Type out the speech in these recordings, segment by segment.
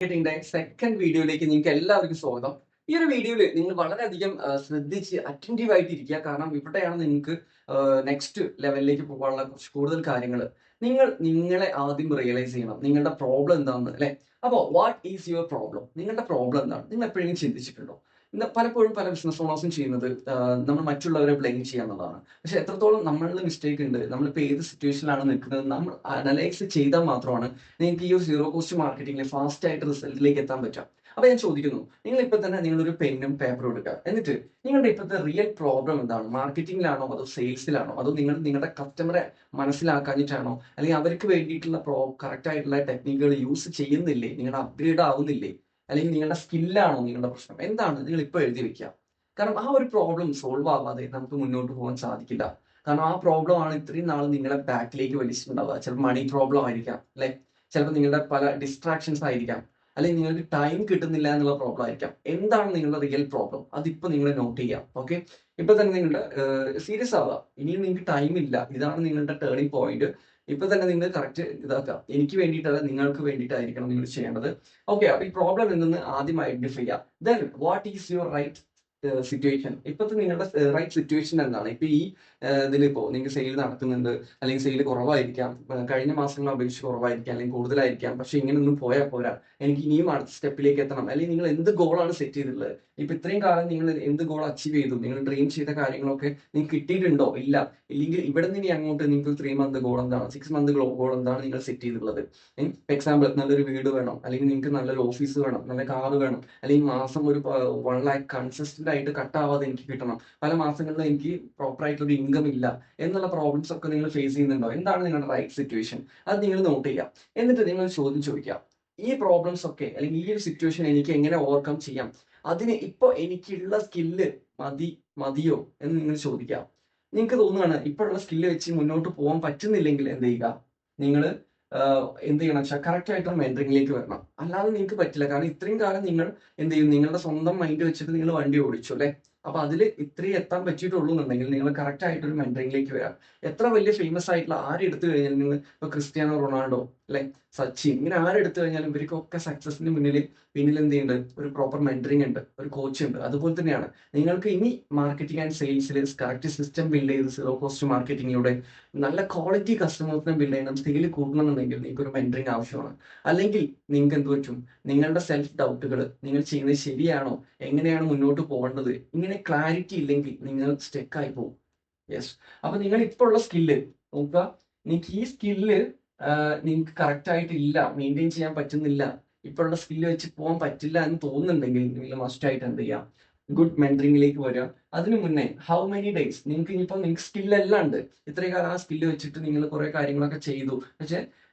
മാർക്കറ്റിംഗിന്റെ second വീഡിയോയിലേക്ക് നിങ്ങൾക്ക് എല്ലാവർക്കും സ്വാഗതം. ഈ ഒരു വീഡിയോയിൽ നിങ്ങൾ വളരെയധികം ശ്രദ്ധിച്ച് അറ്റൻറ്റീവ് ആയിട്ട് ഇരിക്കുക. കാരണം ഇവിടെയാണ് നിങ്ങൾക്ക് നെക്സ്റ്റ് ലെവലിലേക്ക് പോകാനുള്ള കുറച്ച് കൂടുതൽ കാര്യങ്ങൾ. നിങ്ങളെ ആദ്യം റിയലൈസ് ചെയ്യണം. നിങ്ങളുടെ പ്രോബ്ലം എന്താണെന്ന് അല്ലെ? അപ്പോൾ വാട്ട് ഈസ് യുവർ പ്രോബ്ലം? നിങ്ങളുടെ പ്രോബ്ലം എന്താണ്? നിങ്ങൾ എപ്പോഴെങ്കിലും ചിന്തിച്ചിട്ടുണ്ടോ? ഇന്ന് പലപ്പോഴും പല ബിസിനസ് ഓണേഴ്സും ചെയ്യുന്നത് നമ്മൾ മറ്റുള്ളവരെ ബ്ലെയിം ചെയ്യാന്നുള്ളതാണ്. പക്ഷെ എത്രത്തോളം നമ്മളുടെ മിസ്റ്റേക്ക് ഉണ്ട്, നമ്മളിപ്പോൾ ഏത് സിറ്റുവേഷനിലാണ് നിൽക്കുന്നത്, നമ്മൾ അനലൈസ് ചെയ്താൽ മാത്രമാണ് നിങ്ങൾക്ക് ഈ ഒരു സീറോ കോസ്റ്റ് മാർക്കറ്റിംഗിൽ ഫാസ്റ്റ് ആയിട്ട് റിസൾട്ടിലേക്ക് എത്താൻ പറ്റും. അപ്പൊ ഞാൻ ചോദിക്കുന്നു, നിങ്ങൾ ഇപ്പൊ തന്നെ നിങ്ങളൊരു പെന്നും പേപ്പറും എടുക്കുക. എന്നിട്ട് നിങ്ങളുടെ ഇപ്പോഴത്തെ റിയൽ പ്രോബ്ലം എന്താണ്? മാർക്കറ്റിംഗിലാണോ, അതോ സെയിൽസിലാണോ, അതോ നിങ്ങളുടെ കസ്റ്റമറെ മനസ്സിലാക്കാഞ്ഞിട്ടാണോ, അല്ലെങ്കിൽ അവർക്ക് വേണ്ടിയിട്ടുള്ള കറക്റ്റ് ആയിട്ടുള്ള ടെക്നിക്കുകൾ യൂസ് ചെയ്യുന്നില്ലേ, നിങ്ങളുടെ അപ്ഗ്രേഡ് ആവുന്നില്ലേ, അല്ലെങ്കിൽ നിങ്ങളുടെ സ്കില്ലാണോ നിങ്ങളുടെ പ്രശ്നം? എന്താണ് നിങ്ങൾ ഇപ്പൊ എഴുതി വെക്കുക. കാരണം ആ ഒരു പ്രോബ്ലം സോൾവ് ആവാതെ നമുക്ക് മുന്നോട്ട് പോകാൻ സാധിക്കില്ല. കാരണം ആ പ്രോബ്ലം ആണ് ഇത്രയും നാൾ നിങ്ങളെ ബാക്കിലേക്ക് വലിച്ചിട്ടുണ്ടാവുക. ചിലപ്പോൾ മണി പ്രോബ്ലം ആയിരിക്കാം അല്ലെ, ചിലപ്പോൾ നിങ്ങളുടെ പല ഡിസ്ട്രാക്ഷൻസ് ആയിരിക്കാം, അല്ലെങ്കിൽ നിങ്ങൾക്ക് ടൈം കിട്ടുന്നില്ല എന്നുള്ള പ്രോബ്ലം ആയിരിക്കാം. എന്താണ് നിങ്ങളുടെ റിയൽ പ്രോബ്ലം? അതിപ്പോ നിങ്ങൾ നോട്ട് ചെയ്യാം. ഓക്കെ, ഇപ്പൊ തന്നെ നിങ്ങളുടെ സീരിയസ് ആവുക. ഇനിയും നിങ്ങൾക്ക് ടൈം ഇല്ല, ഇതാണ് നിങ്ങളുടെ ടേണിംഗ് പോയിന്റ്. ഇപ്പൊ തന്നെ നിങ്ങൾ കറക്റ്റ് ഇതാക്കുക. എനിക്ക് വേണ്ടിയിട്ടല്ല, നിങ്ങൾക്ക് വേണ്ടിയിട്ടായിരിക്കണം നിങ്ങൾ ചെയ്യേണ്ടത്. ഓക്കെ, അപ്പൊ ഈ പ്രോബ്ലം എന്തെന്ന് ആദ്യം ഐഡന്റിഫൈ ചെയ്യുക. Then what is your right situation? ഇപ്പോഴത്തെ നിങ്ങളുടെ റൈറ്റ് സിറ്റുവേഷൻ എന്താണ്? ഇപ്പൊ ഈ ഇതിലിപ്പോ നിങ്ങൾക്ക് സെയിൽ നടക്കുന്നുണ്ട്, അല്ലെങ്കിൽ സെയിൽ കുറവായിരിക്കാം, കഴിഞ്ഞ മാസങ്ങളെ അപേക്ഷിച്ച് കുറവായിരിക്കാം, അല്ലെങ്കിൽ കൂടുതലായിരിക്കാം. പക്ഷെ ഇങ്ങനെയൊന്നും പോയാൽ പോരാ, എനിക്ക് ഇനിയും അടുത്ത സ്റ്റെപ്പിലേക്ക് എത്തണം. അല്ലെങ്കിൽ നിങ്ങൾ എന്ത് ഗോളാണ് സെറ്റ് ചെയ്തിട്ടുള്ളത്? ഇപ്പൊ ഇത്രയും കാലം നിങ്ങൾ എന്ത് ഗോൾ അച്ചീവ് ചെയ്തു? നിങ്ങൾ ഡ്രീം ചെയ്ത കാര്യങ്ങളൊക്കെ നിങ്ങൾക്ക് കിട്ടിയിട്ടുണ്ടോ? ഇല്ല. ഇല്ലെങ്കിൽ ഇവിടെ നിന്ന് ഇനി അങ്ങോട്ട് നിങ്ങൾക്ക് 3 മന്ത് ഗോൾ എന്താണ്, 6 മന്ത് ഗോൾ എന്താണ് നിങ്ങൾ സെറ്റ് ചെയ്തിട്ടുള്ളത്? എക്സാമ്പിൾ, നല്ലൊരു വീട് വേണം, അല്ലെങ്കിൽ നിങ്ങൾക്ക് നല്ലൊരു ഓഫീസ് വേണം, നല്ല കാറ് വേണം, അല്ലെങ്കിൽ മാസം ഒരു 1 lakh കൺസിസ്റ്റന്റ് ആയിട്ട് കട്ടാവാതെ എനിക്ക് കിട്ടണം, പല മാസങ്ങളിലും എനിക്ക് പ്രോപ്പർ ആയിട്ടൊരു ഇൻകം ഇല്ല എന്നുള്ള പ്രോബ്ലംസ് ഒക്കെ നിങ്ങൾ ഫേസ് ചെയ്യുന്നുണ്ടോ? എന്താണ് നിങ്ങളുടെ റൈറ്റ് സിറ്റുവേഷൻ? അത് നിങ്ങൾ നോട്ട് ചെയ്യുക. എന്നിട്ട് നിങ്ങൾ ചോദ്യം ചോദിക്കുക, ഈ പ്രോബ്ലംസ് ഒക്കെ അല്ലെങ്കിൽ ഈ ഒരു സിറ്റുവേഷൻ എനിക്ക് എങ്ങനെ ഓവർകം ചെയ്യാം? അതിന് ഇപ്പൊ എനിക്കുള്ള സ്കില്ല് മതിയോ എന്ന് നിങ്ങൾ ചോദിക്കുക. നിങ്ങൾക്ക് തോന്നുകയാണ് ഇപ്പോഴുള്ള സ്കില്ല് വെച്ച് മുന്നോട്ട് പോകാൻ പറ്റുന്നില്ലെങ്കിൽ എന്ത് ചെയ്യുക? നിങ്ങൾ എന്ത് ചെയ്യണം വെച്ചാൽ കറക്റ്റ് ആയിട്ട് മെന്ററിംഗിലേക്ക് വരണം. അല്ലാതെ നിങ്ങൾക്ക് പറ്റില്ല. കാരണം ഇത്രയും കാലം നിങ്ങൾ എന്ത് ചെയ്യും? നിങ്ങളുടെ സ്വന്തം മൈൻഡ് വെച്ചിട്ട് നിങ്ങൾ വണ്ടി ഓടിച്ചു അല്ലെ? അപ്പൊ അതിൽ ഇത്രയും എത്താൻ പറ്റിയിട്ടുള്ളൂ എന്നുണ്ടെങ്കിൽ നിങ്ങൾ കറക്റ്റ് ആയിട്ട് ഒരു മെന്ററിംഗിലേക്ക് വരാം. എത്ര വലിയ ഫേമസ് ആയിട്ടുള്ള ആരെടുത്തു കഴിഞ്ഞാൽ, നിങ്ങൾ ഇപ്പൊ ക്രിസ്ത്യാനോ റൊണാൾഡോ അല്ലെ, സച്ചിൻ, ഇങ്ങനെ ആരെടുത്തു കഴിഞ്ഞാലും ഇവർക്കൊക്കെ സക്സസിന് പിന്നിൽ എന്ത് ചെയ്യുന്നുണ്ട്? ഒരു പ്രോപ്പർ മെന്ററിംഗ് ഉണ്ട്, ഒരു കോച്ച് ഉണ്ട്. അതുപോലെ തന്നെയാണ് നിങ്ങൾക്ക് ഇനി മാർക്കറ്റിംഗ് ആൻഡ് സെയിൽസിൽ കറക്റ്റ് സിസ്റ്റം ബിൽഡ് ചെയ്ത് സീറോ കോസ്റ്റ് മാർക്കറ്റിംഗിലൂടെ നല്ല ക്വാളിറ്റി കസ്റ്റമേഴ്സിനെ ബിൽഡ് ചെയ്യണം, സെയിൽ കൂട്ടണമെന്നുണ്ടെങ്കിൽ നിങ്ങൾക്ക് ഒരു മെന്ററിംഗ് ആവശ്യമാണ്. അല്ലെങ്കിൽ നിങ്ങൾക്ക് എന്ത് പറ്റും? നിങ്ങളുടെ സെൽഫ് ഡൗട്ടുകൾ, നിങ്ങൾ ചെയ്യുന്നത് ശരിയാണോ, എങ്ങനെയാണ് മുന്നോട്ട് പോകേണ്ടത്, ഇങ്ങനെ ക്ലാരിറ്റി ഇല്ലെങ്കിൽ നിങ്ങൾ സ്റ്റെക്ക് ആയി പോകും. യെസ്. അപ്പൊ നിങ്ങൾ ഇപ്പോൾ ഉള്ള സ്കില്ല് നോക്കുക. നിങ്ങൾക്ക് ഈ സ്കില്ല് നിങ്ങൾക്ക് കറക്റ്റ് ആയിട്ട് ഇല്ല, മെയിൻറ്റെയിൻ ചെയ്യാൻ പറ്റുന്നില്ല, ഇപ്പോഴുള്ള സ്കില്ല് വെച്ച് പോകാൻ പറ്റില്ല എന്ന് തോന്നുന്നുണ്ടെങ്കിൽ നിങ്ങൾ മസ്റ്റ് ആയിട്ട് എന്ത് ചെയ്യാം? ഗുഡ് മെന്ററിംഗിലേക്ക് വരിക. അതിനു മുന്നേ ഹൗ മെനി ഡേയ്സ് നിങ്ങൾക്ക് ഇനിയിപ്പോൾ നിങ്ങൾക്ക് സ്കില്ലെല്ലാം ഉണ്ട്, ഇത്രയും കാലം ആ സ്കില്ല് വെച്ചിട്ട് നിങ്ങൾ കുറെ കാര്യങ്ങളൊക്കെ ചെയ്തു, പക്ഷെ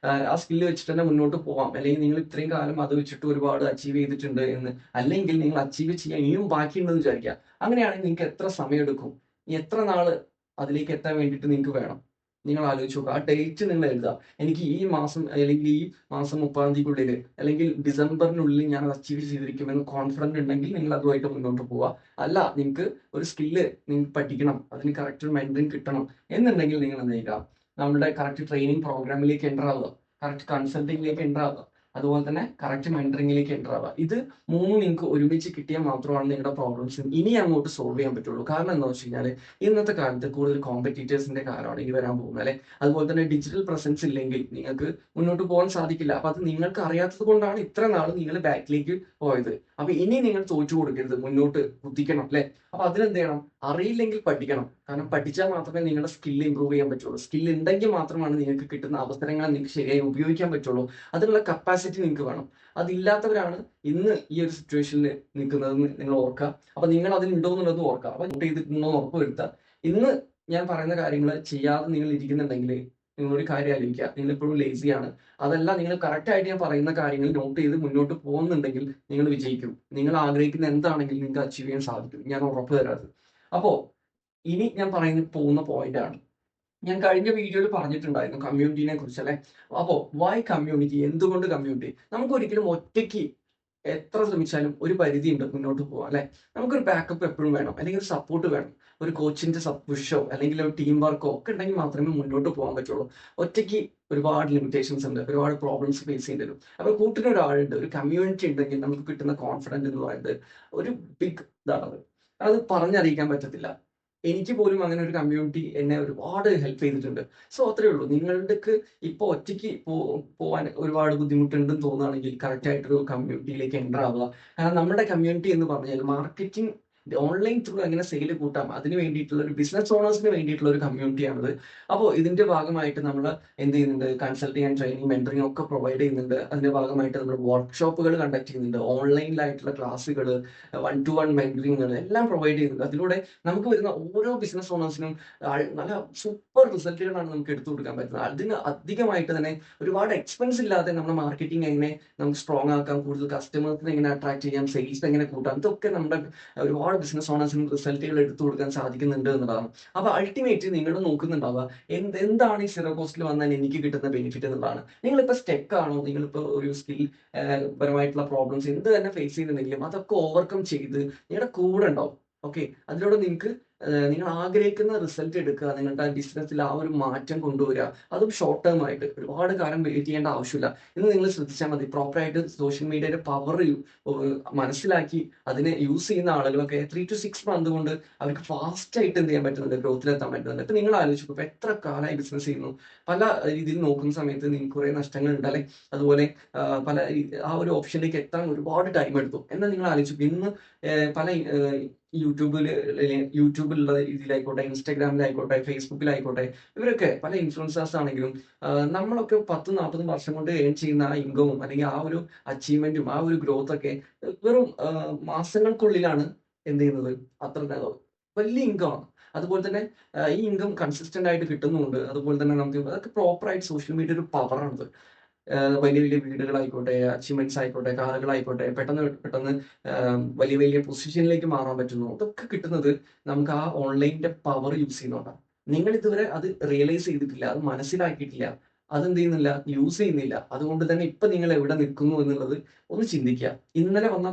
ആ സ്കില്ല് വെച്ചിട്ട് തന്നെ മുന്നോട്ട് പോവാം, അല്ലെങ്കിൽ നിങ്ങൾ ഇത്രയും കാലം അത് വെച്ചിട്ട് ഒരുപാട് അച്ചീവ് ചെയ്തിട്ടുണ്ട് എന്ന്, അല്ലെങ്കിൽ നിങ്ങൾ അച്ചീവ് ചെയ്യാൻ ഇനിയും ബാക്കിയുണ്ടെന്ന് വിചാരിക്കുക. അങ്ങനെയാണെങ്കിൽ നിങ്ങൾക്ക് എത്ര സമയം എടുക്കും? എത്ര നാള് അതിലേക്ക് എത്താൻ വേണ്ടിയിട്ട് നിങ്ങൾക്ക് വേണം? നിങ്ങൾ ആലോചിച്ച് നോക്കുക. ആ ഡേറ്റ് നിങ്ങൾ എഴുതുക. എനിക്ക് ഈ മാസം, അല്ലെങ്കിൽ ഈ മാസം 30-ാം തീയതിക്കുള്ളിൽ, അല്ലെങ്കിൽ ഡിസംബറിനുള്ളിൽ ഞാൻ അത് അച്ചീവ് ചെയ്തിരിക്കുമെന്ന് കോൺഫിഡന്റ് ഉണ്ടെങ്കിൽ നിങ്ങൾ അതുമായിട്ട് മുന്നോട്ട് പോവുക. അല്ല, നിങ്ങൾക്ക് ഒരു സ്കില്ല് നിങ്ങൾക്ക് പഠിക്കണം, അതിന് കറക്റ്റ് മെന്ററിംഗ് കിട്ടണം എന്നുണ്ടെങ്കിൽ നിങ്ങൾ എന്ത് ചെയ്യുക? നമ്മുടെ കറക്റ്റ് ട്രെയിനിങ് പ്രോഗ്രാമിലേക്ക് എൻ്റർ ആവുക, കറക്റ്റ് കൺസൾട്ടിങ്ങിലേക്ക് എൻ്റർ ആവുക, അതുപോലെ തന്നെ കറക്റ്റ് മെന്ററിംഗിലേക്ക് എൻ്റർ ആവുക. ഇത് മൂന്നും നിങ്ങൾക്ക് ഒരുമിച്ച് കിട്ടിയാൽ മാത്രമാണ് നിങ്ങളുടെ പ്രോബ്ലംസ് ഇനി അങ്ങോട്ട് സോൾവ് ചെയ്യാൻ പറ്റുള്ളൂ. കാരണം എന്താ വെച്ച് കഴിഞ്ഞാൽ ഇന്നത്തെ കാലത്ത് കൂടുതൽ കോമ്പറ്റീറ്റേഴ്സിന്റെ കാലമാണ് ഇനി വരാൻ പോകുന്നത് അല്ലെ. അതുപോലെ തന്നെ ഡിജിറ്റൽ പ്രസൻസ് ഇല്ലെങ്കിൽ നിങ്ങൾക്ക് മുന്നോട്ട് പോകാൻ സാധിക്കില്ല. അപ്പൊ അത് നിങ്ങൾക്ക് അറിയാത്തത് കൊണ്ടാണ് ഇത്ര നാൾ നിങ്ങൾ ബാക്കിലേക്ക് പോയത്. അപ്പൊ ഇനി നിങ്ങൾ തോറ്റു കൊടുക്കരുത്, മുന്നോട്ട് കുതിക്കണം അല്ലെ. അപ്പൊ അതിനെന്ത് ചെയ്യണം? അറിയില്ലെങ്കിൽ പഠിക്കണം. കാരണം പഠിച്ചാൽ മാത്രമേ നിങ്ങളുടെ സ്കില്ല് ഇമ്പ്രൂവ് ചെയ്യാൻ പറ്റുള്ളൂ. സ്കില്ല് ഉണ്ടെങ്കിൽ മാത്രമാണ് നിങ്ങൾക്ക് കിട്ടുന്ന അവസരങ്ങൾ നിങ്ങൾക്ക് ശരിയായി ഉപയോഗിക്കാൻ പറ്റുള്ളൂ. അതിനുള്ള കപ്പാസിറ്റി നിങ്ങൾക്ക് വേണം. അതില്ലാത്തവരാണ് ഇന്ന് ഈ ഒരു സിറ്റുവേഷനിൽ നിൽക്കുന്നതെന്ന് നിങ്ങൾ ഓർക്കുക. അപ്പൊ നിങ്ങൾ അതിലുണ്ടോ എന്നുള്ളത് ഓർക്കുക. അപ്പൊ നോട്ട് ചെയ്തിട്ടുണ്ടോ എന്ന് ഉറപ്പ് വരുത്തുക. ഇന്ന് ഞാൻ പറയുന്ന കാര്യങ്ങൾ ചെയ്യാതെ നിങ്ങൾ ഇരിക്കുന്നുണ്ടെങ്കിൽ നിങ്ങളൊരു കാര്യം ആലോചിക്കുക, നിങ്ങൾ ഇപ്പോഴും ലേസിയാണ്. അതല്ല, നിങ്ങൾ കറക്റ്റ് ആയിട്ട് ഞാൻ പറയുന്ന കാര്യങ്ങൾ നോട്ട് ചെയ്ത് മുന്നോട്ട് പോകുന്നുണ്ടെങ്കിൽ നിങ്ങൾ വിജയിക്കും. നിങ്ങൾ ആഗ്രഹിക്കുന്ന എന്താണെങ്കിലും നിങ്ങൾക്ക് അച്ചീവ് ചെയ്യാൻ സാധിക്കും, ഞാൻ ഉറപ്പ് തരാത്. അപ്പോ ഇനി ഞാൻ പോകുന്ന പോയിന്റ് ആണ്, ഞാൻ കഴിഞ്ഞ വീഡിയോയിൽ പറഞ്ഞിട്ടുണ്ടായിരുന്നു കമ്മ്യൂണിറ്റിനെ കുറിച്ച് അല്ലെ. അപ്പോ വൈ കമ്മ്യൂണിറ്റി? എന്തുകൊണ്ട് കമ്മ്യൂണിറ്റി? നമുക്ക് ഒരിക്കലും ഒറ്റയ്ക്ക് എത്ര ശ്രമിച്ചാലും ഒരു പരിധിയുണ്ട് മുന്നോട്ട് പോകാൻ അല്ലെ. നമുക്കൊരു ബാക്കപ്പ് എപ്പോഴും വേണം, അല്ലെങ്കിൽ ഒരു സപ്പോർട്ട് വേണം. ഒരു കോച്ചിന്റെ പുഷോ അല്ലെങ്കിൽ ഒരു ടീം വർക്കോ ഒക്കെ ഉണ്ടെങ്കിൽ മാത്രമേ മുന്നോട്ട് പോകാൻ പറ്റുള്ളൂ. ഒറ്റയ്ക്ക് ഒരുപാട് ലിമിറ്റേഷൻസ് ഉണ്ട്, ഒരുപാട് പ്രോബ്ലംസ് ഫേസ് ചെയ്യേണ്ടി വരും. അപ്പൊ കൂട്ടിന് ഒരാളുണ്ട്, ഒരു കമ്മ്യൂണിറ്റി ഉണ്ടെങ്കിൽ നമുക്ക് കിട്ടുന്ന കോൺഫിഡൻസ് എന്ന് പറയുന്നത് ഒരു ബിഗ് ഇതാണത്. അത് പറഞ്ഞറിയിക്കാൻ പറ്റത്തില്ല. എനിക്ക് പോലും അങ്ങനെ ഒരു കമ്മ്യൂണിറ്റി എന്നെ ഒരുപാട് ഹെൽപ്പ് ചെയ്തിട്ടുണ്ട്. സോ അത്രേ ഉള്ളൂ. നിങ്ങൾക്ക് ഇപ്പൊ ഒറ്റയ്ക്ക് പോവാൻ ഒരുപാട് ബുദ്ധിമുട്ടുണ്ടെന്ന് തോന്നുകയാണെങ്കിൽ കറക്റ്റ് ആയിട്ടൊരു കമ്മ്യൂണിറ്റിയിലേക്ക് എൻ്റർ ആവുക. കാരണം നമ്മുടെ കമ്മ്യൂണിറ്റി എന്ന് പറഞ്ഞാൽ മാർക്കറ്റിംഗ് ഓൺലൈൻ ത്രൂ എങ്ങനെ സെയിൽ കൂട്ടാം അതിന് വേണ്ടിയിട്ടുള്ള ഒരു ബിസിനസ് ഓണേഴ്സിന് വേണ്ടിയിട്ടുള്ള ഒരു കമ്മ്യൂണിറ്റിയാണിത്. അപ്പോൾ ഇതിന്റെ ഭാഗമായിട്ട് നമ്മൾ എന്ത് ചെയ്യുന്നുണ്ട്, കൺസൾട്ടിങ് ആൻഡ് ട്രെയിനിങ് മെന്ററിങ് ഒക്കെ പ്രൊവൈഡ് ചെയ്യുന്നുണ്ട്. അതിന്റെ ഭാഗമായിട്ട് നമ്മൾ വർക്ക്ഷോപ്പുകൾ കണ്ടക്ട് ചെയ്യുന്നുണ്ട്, ഓൺലൈനിലായിട്ടുള്ള ക്ലാസ്സുകൾ, 1-to-1 മെന്ററിങ്ങുകൾ എല്ലാം പ്രൊവൈഡ് ചെയ്യുന്നുണ്ട്. അതിലൂടെ നമുക്ക് വരുന്ന ഓരോ ബിസിനസ് ഓണേഴ്സിനും നല്ല സൂപ്പർ റിസൾട്ടുകളാണ് നമുക്ക് എടുത്തു കൊടുക്കാൻ പറ്റുന്നത്. അതിന് അധികമായിട്ട് തന്നെ ഒരുപാട് എക്സ്പെൻസ് ഇല്ലാതെ നമ്മുടെ മാർക്കറ്റിംഗ് എങ്ങനെ നമുക്ക് സ്ട്രോങ് ആക്കാം, കൂടുതൽ കസ്റ്റമേഴ്സിനെ എങ്ങനെ അട്രാക്ട് ചെയ്യാം, സെയിൽസ് എങ്ങനെ കൂട്ടാം, ഇതൊക്കെ നമ്മുടെ ഒരുപാട് ബിസിനസ് ഓണേഴ്സിന് റിസൾട്ടുകൾ എടുത്തു കൊടുക്കാൻ സാധിക്കുന്നുണ്ട് എന്നതാണ്. അപ്പൊ അൾട്ടിമേറ്റ് നിങ്ങൾ നോക്കുന്നുണ്ടാവുക എന്താണ് ഈ സീറോ കോസ്റ്റിൽ വന്നാൽ എനിക്ക് കിട്ടുന്ന ബെനിഫിറ്റ് എന്നുള്ളതാണ്. നിങ്ങളിപ്പോ സ്റ്റെക്ക് ആണോ, നിങ്ങളിപ്പോ ഒരു സ്കിൽ പരമായിട്ടുള്ള പ്രോബ്ലംസ് എന്ത് തന്നെ ഫേസ് ചെയ്യുന്നുണ്ടെങ്കിലും അതൊക്കെ ഓവർകം ചെയ്ത് നിങ്ങളുടെ കൂടെ ഉണ്ടാവും. ഓക്കെ, അതിലൂടെ നിങ്ങൾക്ക് നിങ്ങൾ ആഗ്രഹിക്കുന്ന റിസൾട്ട് എടുക്കുക, നിങ്ങളുടെ ബിസിനസ്സിൽ ആ ഒരു മാറ്റം കൊണ്ടുവരിക, അതും ഷോർട്ട് ടേം ആയിട്ട് ഒരുപാട് കാലം വെയിറ്റ് ചെയ്യേണ്ട ആവശ്യമില്ല. ഇന്ന് നിങ്ങൾ ശ്രദ്ധിച്ചാൽ മതി, പ്രോപ്പറായിട്ട് സോഷ്യൽ മീഡിയയുടെ പവർ മനസ്സിലാക്കി അതിനെ യൂസ് ചെയ്യുന്ന ആളുകളൊക്കെ 3 to 6 months കൊണ്ട് അവർക്ക് ഫാസ്റ്റ് ആയിട്ട് എന്ത് ചെയ്യാൻ പറ്റുന്നുണ്ട്, ഗ്രോത്തിലെത്താൻ പറ്റുന്നുണ്ട്. ഇപ്പൊ നിങ്ങൾ ആലോചിച്ചു, ഇപ്പൊ എത്ര കാലമായി ബിസിനസ് ചെയ്യുന്നു, പല രീതിയിൽ നോക്കുന്ന സമയത്ത് നിങ്ങൾക്ക് കുറെ നഷ്ടങ്ങൾ ഉണ്ടല്ലേ. അതുപോലെ ആ ഒരു ഓപ്ഷനിലേക്ക് എത്താൻ ഒരുപാട് ടൈം എടുത്തു. എന്നാൽ നിങ്ങൾ ആലോചിച്ചു, ഇന്ന് പല യൂട്യൂബിലുള്ള രീതിയിലായിക്കോട്ടെ, ഇൻസ്റ്റാഗ്രാമിലായിക്കോട്ടെ, ഫേസ്ബുക്കിലായിക്കോട്ടെ, ഇവരൊക്കെ പല ഇൻഫ്ലുവൻസേഴ്സ് ആണെങ്കിലും നമ്മളൊക്കെ 10-40 വർഷം കൊണ്ട് ഏൺ ചെയ്യുന്ന ആ ഇൻകവും അല്ലെങ്കിൽ ആ ഒരു അച്ചീവ്മെന്റും ആ ഒരു ഗ്രോത്ത് ഒക്കെ വെറും മാസങ്ങൾക്കുള്ളിലാണ് എന്ത് ചെയ്യുന്നത്, അത്ര വലിയ ഇൻകം ആണ്. അതുപോലെ തന്നെ ഈ ഇൻകം കൺസിസ്റ്റന്റ് ആയിട്ട് കിട്ടുന്നുണ്ട്. അതുപോലെ തന്നെ നമുക്ക് അതൊക്കെ പ്രോപ്പറായിട്ട് സോഷ്യൽ മീഡിയ ഒരു പവറാണത്. വലിയ വലിയ വീടുകളായിക്കോട്ടെ, അച്ചീവ്മെന്റ്സ് ആയിക്കോട്ടെ, കാറുകളായിക്കോട്ടെ, പെട്ടെന്ന് പെട്ടെന്ന് വലിയ വലിയ പൊസിഷനിലേക്ക് മാറാൻ പറ്റുന്നു. അതൊക്കെ കിട്ടുന്നത് നമുക്ക് ആ ഓൺലൈനിന്റെ പവർ യൂസ് ചെയ്യുന്നതുകൊണ്ടാണ്. നിങ്ങൾ ഇതുവരെ അത് റിയലൈസ് ചെയ്തിട്ടില്ല, അത് മനസ്സിലാക്കിയിട്ടില്ല, അതെന്ത് ചെയ്യുന്നില്ല, യൂസ് ചെയ്യുന്നില്ല. അതുകൊണ്ട് തന്നെ ഇപ്പൊ നിങ്ങൾ എവിടെ നിൽക്കുന്നു എന്നുള്ളത് ഒന്ന് ചിന്തിക്കുക. ഇന്നലെ വന്ന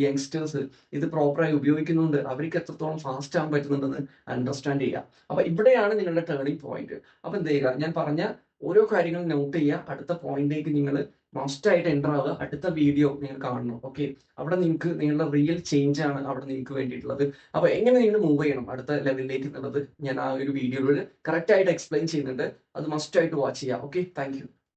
യങ്സ്റ്റേഴ്സ് ഇത് പ്രോപ്പറായി ഉപയോഗിക്കുന്നുണ്ട്, അവർക്ക് എത്രത്തോളം ഫാസ്റ്റ് ആകാൻ പറ്റുന്നുണ്ടെന്ന് അണ്ടർസ്റ്റാൻഡ് ചെയ്യുക. അപ്പൊ ഇവിടെയാണ് നിങ്ങളുടെ ടേണിംഗ് പോയിന്റ്. അപ്പൊ എന്ത് ചെയ്യുക, ഞാൻ പറഞ്ഞ ഓരോ കാര്യങ്ങളും നോട്ട് ചെയ്യുക, അടുത്ത പോയിന്റിലേക്ക് നിങ്ങൾ മസ്റ്റ് ആയിട്ട് എൻ്റർ ആവുക, അടുത്ത വീഡിയോ നിങ്ങൾ കാണണം. ഓക്കെ, അവിടെ നിങ്ങൾക്ക് നിങ്ങളുടെ റിയൽ ചേഞ്ച് ആണ് അവിടെ നിങ്ങൾക്ക് വേണ്ടിയിട്ടുള്ളത്. അപ്പൊ എങ്ങനെ നിങ്ങൾ മൂവ് ചെയ്യണം അടുത്ത ലെവലിലേക്ക് എന്നുള്ളത് ഞാൻ ആ ഒരു വീഡിയോയിൽ കറക്റ്റ് ആയിട്ട് എക്സ്പ്ലെയിൻ ചെയ്യുന്നുണ്ട്. അത് മസ്റ്റ് ആയിട്ട് വാച്ച് ചെയ്യാം. Okay, thank you.